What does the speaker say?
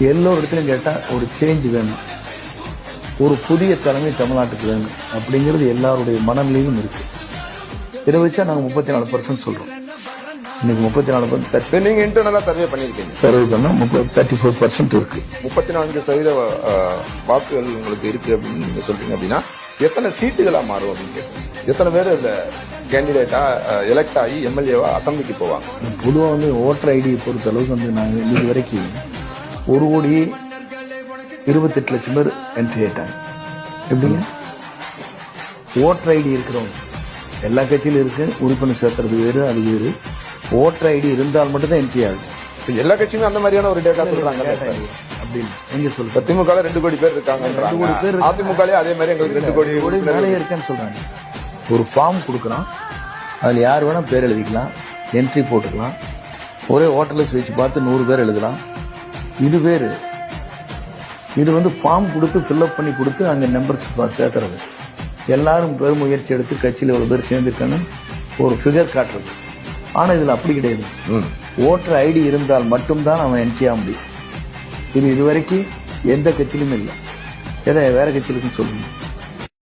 எல்லோரிடத்திலும் கேட்டால் ஒரு சேஞ்ச் வேணும், ஒரு புதிய தலைமை தமிழ்நாட்டுக்கு வேணும் அப்படிங்கிறது எல்லாருடைய மனநிலையும் இருக்கு. இதை வச்சா நாங்கள் 34% சொல்றோம். இன்னைக்கு 34% நீங்க இன்டர்னலா சர்வே பண்ணிருக்கீங்க. சர்வே பண்ணா 34% இருக்கு. 34% வாக்குகள் உங்களுக்கு இருக்கு அப்படின்னு நீங்க சொல்றீங்க அப்படின்னா எத்தனை சீட்டுகளா மாறும் அப்படின்னு எத்தனை பேர் இந்த கேண்டிடேட்டா எலெக்ட் ஆகி எம்எல்ஏவா அசம்பிளிக்கு போவாங்க? பொதுவாக வந்து ஓட்டர் ஐடியை பொறுத்த அளவுக்கு வந்து நாங்கள் இன்னைக்கு வரைக்கும் 1,28,00,000 பேர் என்ட்ரி ஆயிட்டாங்க. எப்படிங்க? ஓட்டர் ஐடி இருக்கிறவங்க எல்லா கட்சியிலும் இருக்கு, உறுப்பினர் சேர்த்துறது வேறு, அது வேறு. ஓட்டர் ஐடி இருந்தால் மட்டும்தான் என்ட்ரி ஆகுது. எல்லா கட்சியுமே அந்த மாதிரியான ஒரு டேட்டா சொல்றாங்க அப்படின்னு எங்க சொல்ற? திமுக 2 கோடி பேர் இருக்காங்க, அதிமுக அதே மாதிரி எங்களுக்கு 2 கோடி மேலே இருக்கேன்னு சொல்றாங்க. ஒரு ஃபார்ம் கொடுக்குறோம், அதில் யார் வேணா பேர் எழுதிக்கலாம், என்ட்ரி போட்டுக்கலாம். ஒரே ஓட்டர்லெஸ் வச்சு பார்த்து 100 பேர் எழுதலாம். இது வேறு. இது வந்து ஃபார்ம் கொடுத்து ஃபில்அப் பண்ணி கொடுத்து அங்கே நம்பர்ஸ் சேர்த்துறது. எல்லாரும் பெருமுயற்சி எடுத்து கட்சியில் எவ்வளோ பேர் சேர்ந்துருக்கான்னு ஒரு ஃபிகர் காட்டுறது. ஆனால் இதில் அப்படி கிடையாது. ஓட்டர் ஐடி இருந்தால் மட்டும்தான் அவன் என்ட்ரி ஆக முடியும். இது வரைக்கும் எந்த கட்சியிலுமே இல்லை. ஏதோ வேற கட்சியிலுக்கும் சொல்லுங்க.